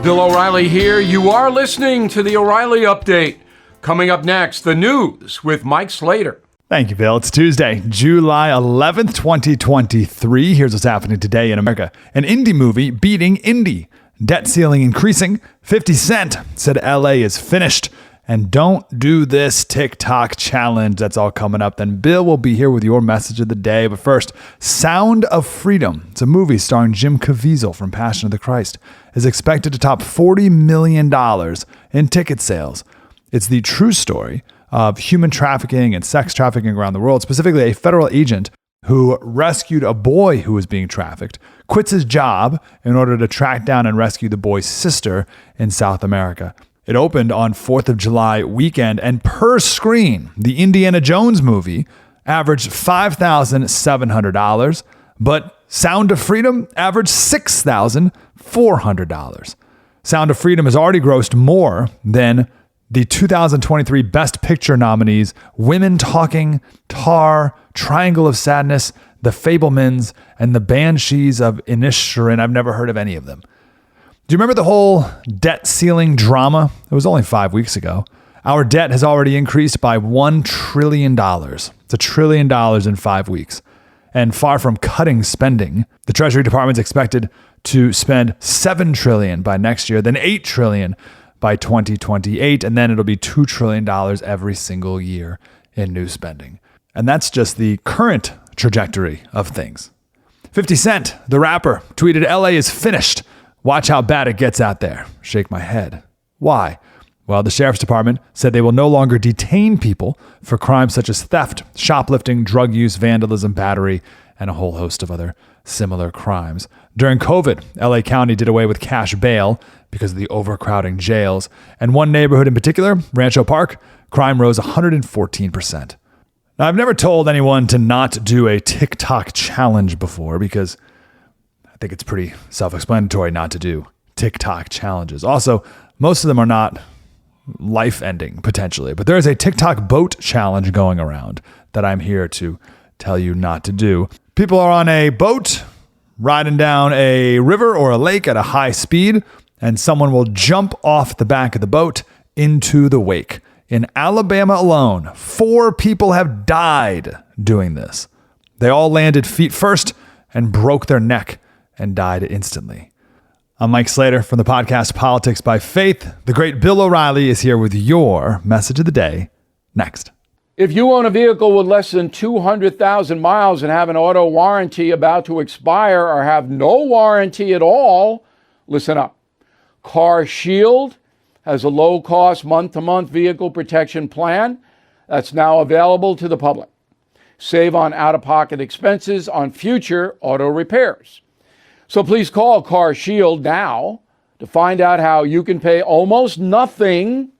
Bill O'Reilly here. You are listening to the O'Reilly Update. Coming up next, the news with Mike Slater. Thank you, Bill. It's Tuesday, July 11th, 2023. Here's what's happening today in America. An indie movie beating indie. Debt ceiling increasing. 50 Cent said LA is finished. And don't do this TikTok challenge. That's all coming up. Then Bill will be here with your message of the day. But first, Sound of Freedom. It's a movie starring Jim Caviezel from Passion of the Christ. Is expected to top $40 million in ticket sales. It's the true story of human trafficking and sex trafficking around the world, specifically a federal agent who rescued a boy who was being trafficked, quits his job in order to track down and rescue the boy's sister in South America. It opened on 4th of July weekend, and per screen, the Indiana Jones movie averaged $5,700, but Sound of Freedom averaged $6,400. Sound of Freedom has already grossed more than the 2023 Best Picture nominees, Women Talking, Tar, Triangle of Sadness, The Fabelmans, and The Banshees of Inisherin. I've never heard of any of them. Do you remember the whole debt ceiling drama? It was only 5 weeks ago. Our debt has already increased by $1 trillion. It's $1 trillion in 5 weeks. And far from cutting spending, the Treasury Department is expected to spend $7 trillion by next year, then $8 trillion by 2028, and then it'll be $2 trillion every single year in new spending. And that's just the current trajectory of things. 50 Cent, the rapper, tweeted, LA is finished. Watch how bad it gets out there. Shake my head. Why? Well, the sheriff's department said they will no longer detain people for crimes such as theft, shoplifting, drug use, vandalism, battery, and a whole host of other similar crimes. During COVID, LA County did away with cash bail because of the overcrowding jails. And one neighborhood in particular, Rancho Park, crime rose 114%. Now, I've never told anyone to not do a TikTok challenge before because I think it's pretty self-explanatory not to do TikTok challenges. Also, most of them are not life-ending, potentially. But there is a TikTok boat challenge going around that I'm here to tell you not to do. People are on a boat riding down a river or a lake at a high speed, and someone will jump off the back of the boat into the wake. In Alabama alone, 4 people have died doing this. They all landed feet first and broke their neck and died instantly. I'm Mike Slater from the podcast Politics by Faith. The great Bill O'Reilly is here with your message of the day next. If you own a vehicle with less than 200,000 miles and have an auto warranty about to expire or have no warranty at all, listen up. Car Shield has a low-cost month-to-month vehicle protection plan that's now available to the public. Save on out-of-pocket expenses on future auto repairs. So please call Car Shield now to find out how you can pay almost nothing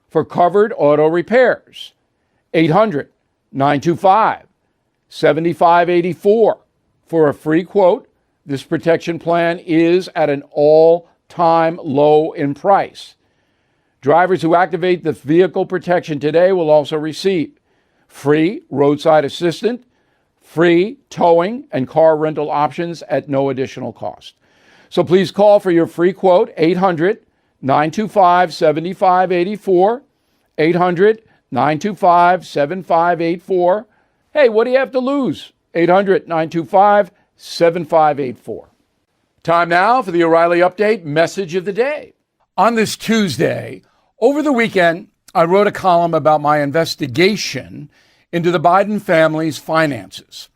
for covered auto repairs. 800-925-7584 for a free quote. This protection plan is at an all-time low in price. Drivers who activate the vehicle protection today will also receive free roadside assistance, free towing and car rental options at no additional cost. So please call for your free quote, 800-925-7584, 800-925-7584. Hey, what do you have to lose? 800-925-7584. Time now for the O'Reilly Update message of the day. On this Tuesday, over the weekend, I wrote a column about my investigation into the Biden family's finances.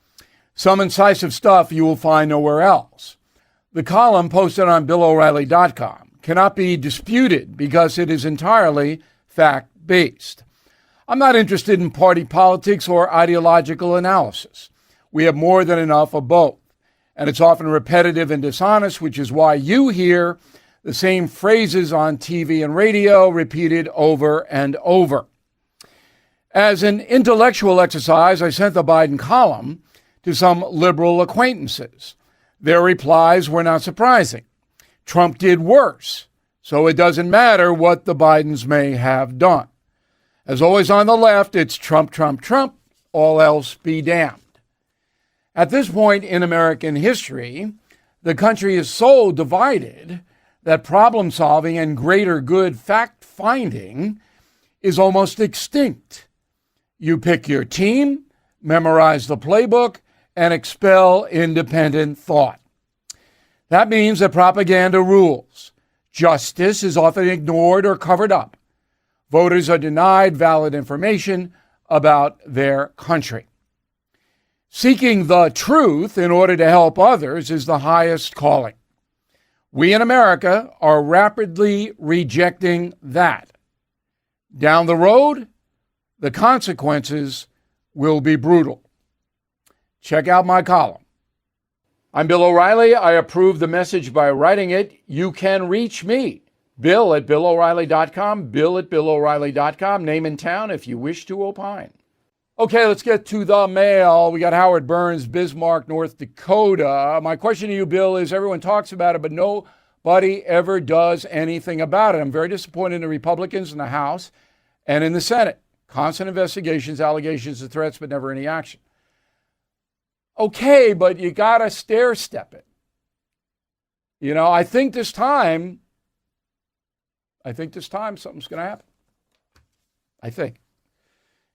Some incisive stuff you will find nowhere else. The column, posted on BillO'Reilly.com, cannot be disputed because it is entirely fact-based. I'm not interested in party politics or ideological analysis. We have more than enough of both. And it's often repetitive and dishonest, which is why you hear the same phrases on TV and radio repeated over and over. As an intellectual exercise, I sent the Biden column to some liberal acquaintances. Their replies were not surprising. Trump did worse, so it doesn't matter what the Bidens may have done. As always on the left, it's Trump, Trump, Trump, all else be damned. At this point in American history, the country is so divided that problem solving and greater good fact finding is almost extinct. You pick your team, memorize the playbook, and expel independent thought. That means that propaganda rules. Justice is often ignored or covered up. Voters are denied valid information about their country. Seeking the truth in order to help others is the highest calling. We in America are rapidly rejecting that. Down the road, the consequences will be brutal. Check out my column. I'm Bill O'Reilly. I approve the message by writing it. You can reach me, Bill at BillO'Reilly.com, Bill at BillO'Reilly.com, name and town if you wish to opine. Okay, let's get to the mail. We got Howard Burns, Bismarck, North Dakota. My question to you, Bill, is everyone talks about it, but nobody ever does anything about it. I'm very disappointed in the Republicans in the House and in the Senate. Constant investigations, allegations, and threats, but never any action. Okay, but you got to stair step it. You know, I think this time something's going to happen. I think.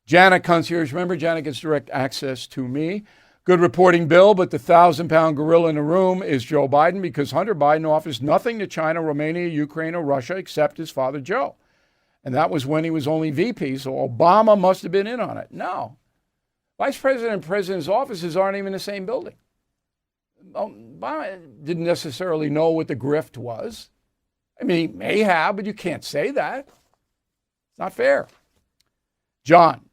Janet Concierge, remember, Janet gets direct access to me. Good reporting, Bill, but the 1,000-pound gorilla in the room is Joe Biden, because Hunter Biden offers nothing to China, Romania, Ukraine, or Russia except his father, Joe. And that was when he was only VP, so Obama must have been in on it. No. Vice President and President's offices aren't even in the same building. Obama didn't necessarily know what the grift was. I mean, he may have, but you can't say that. It's not fair. John,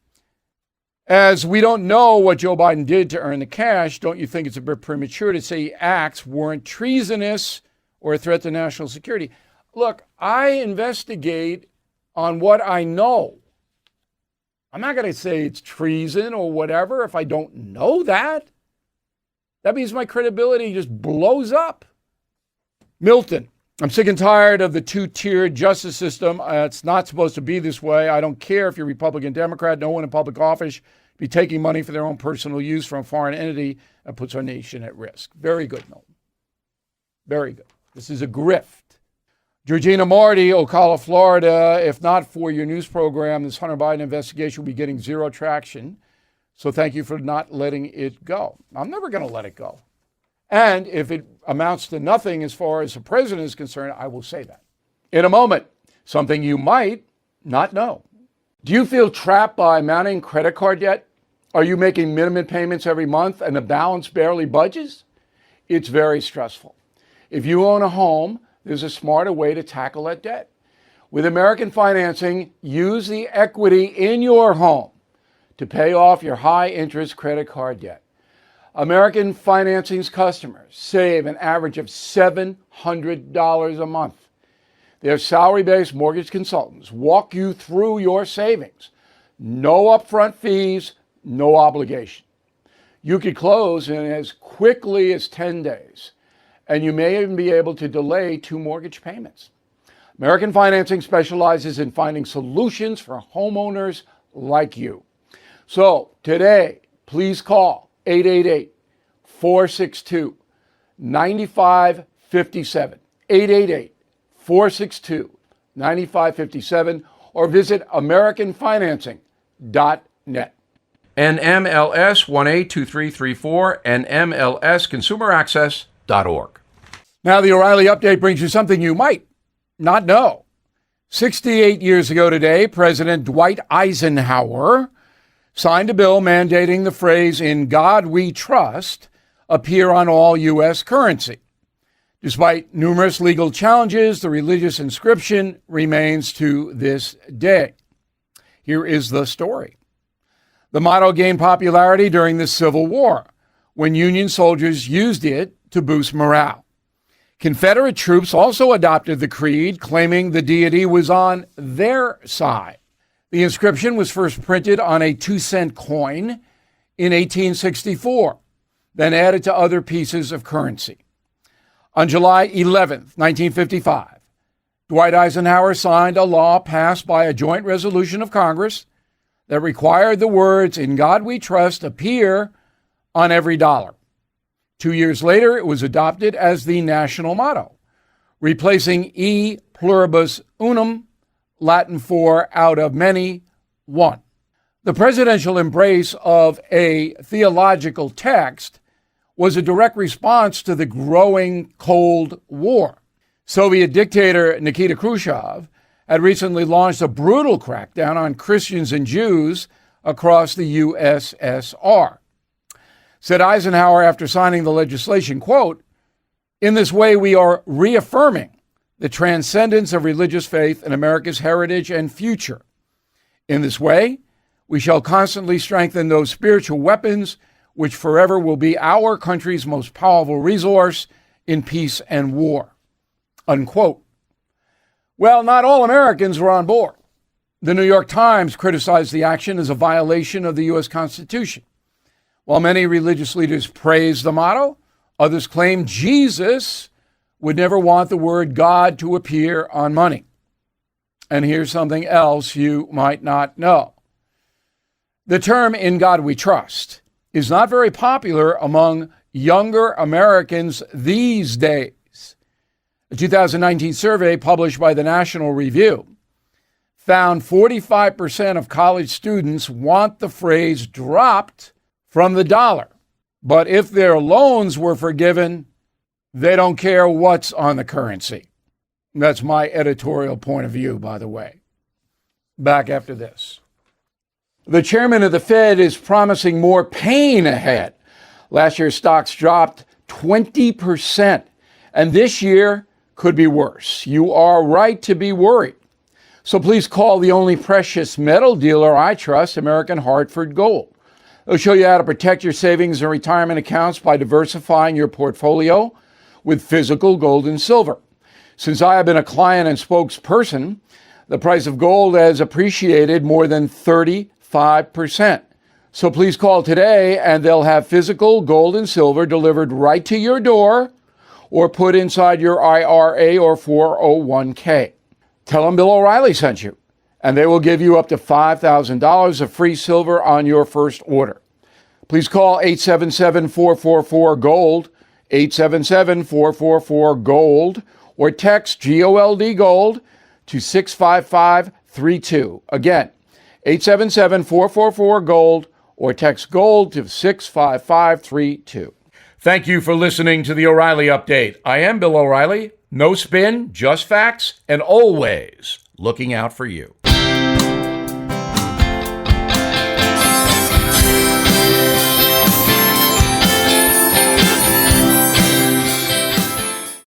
as we don't know what Joe Biden did to earn the cash, don't you think it's a bit premature to say acts weren't treasonous or a threat to national security? Look, I investigate on what I know. I'm not going to say it's treason or whatever if I don't know that. That means my credibility just blows up. Milton, I'm sick and tired of the two-tiered justice system. It's not supposed to be this way. I don't care if you're Republican, Democrat. No one in public office be taking money for their own personal use from a foreign entity that puts our nation at risk. Very good, Milton. Very good. This is a grift. Georgina Marty, Ocala, Florida. If not for your news program, this Hunter Biden investigation will be getting zero traction. So thank you for not letting it go. I'm never going to let it go. And if it amounts to nothing as far as the president is concerned, I will say that. In a moment, something you might not know. Do you feel trapped by mounting credit card debt? Are you making minimum payments every month and the balance barely budges? It's very stressful. If you own a home, there's a smarter way to tackle that debt. With American Financing, use the equity in your home to pay off your high-interest credit card debt. American Financing's customers save an average of $700 a month. Their salary-based mortgage consultants walk you through your savings. No upfront fees, no obligation. You could close in as quickly as 10 days. And you may even be able to delay 2 mortgage payments. American Financing specializes in finding solutions for homeowners like you. So today, please call 888-462-9557, 888-462-9557, or visit AmericanFinancing.net. NMLS 182334, NMLSConsumerAccess.org. Now, the O'Reilly Update brings you something you might not know. 68 years ago today, President Dwight Eisenhower signed a bill mandating the phrase, "In God We Trust," appear on all U.S. currency. Despite numerous legal challenges, the religious inscription remains to this day. Here is the story. The motto gained popularity during the Civil War, when Union soldiers used it to boost morale. Confederate troops also adopted the creed, claiming the deity was on their side. The inscription was first printed on a 2-cent coin in 1864, then added to other pieces of currency. On July 11, 1955, Dwight Eisenhower signed a law passed by a joint resolution of Congress that required the words, "In God We Trust," appear on every dollar. 2 years later, it was adopted as the national motto. replacing e pluribus unum, Latin for out of many, one. The presidential embrace of a theological text was a direct response to the growing Cold War. Soviet dictator Nikita Khrushchev had recently launched a brutal crackdown on Christians and Jews across the USSR. Said Eisenhower after signing the legislation, quote, "In this way, we are reaffirming the transcendence of religious faith in America's heritage and future. In this way, we shall constantly strengthen those spiritual weapons which forever will be our country's most powerful resource in peace and war," unquote. Well, not all Americans were on board. The New York Times criticized the action as a violation of the U.S. Constitution. While many religious leaders praised the motto, others claimed Jesus would never want the word God to appear on money. And here's something else you might not know. The term "In God We Trust" is not very popular among younger Americans these days. A 2019 survey published by the National Review found 45% of college students want the phrase dropped from the dollar. But if their loans were forgiven, they don't care what's on the currency. That's my editorial point of view, by the way. Back after this. The chairman of the Fed is promising more pain ahead. Last year, stocks dropped 20%, and this year could be worse. You are right to be worried. So please call the only precious metal dealer I trust, American Hartford Gold. They'll show you how to protect your savings and retirement accounts by diversifying your portfolio with physical gold and silver. Since I have been a client and spokesperson, the price of gold has appreciated more than 35%. So please call today and they'll have physical gold and silver delivered right to your door or put inside your IRA or 401k. Tell them Bill O'Reilly sent you, and they will give you up to $5,000 of free silver on your first order. Please call 877-444-GOLD, 877-444-GOLD, or text GOLD GOLD to 65532. Again, 877-444-GOLD, or text GOLD to 65532. Thank you for listening to the O'Reilly Update. I am Bill O'Reilly. No spin, just facts, and always looking out for you.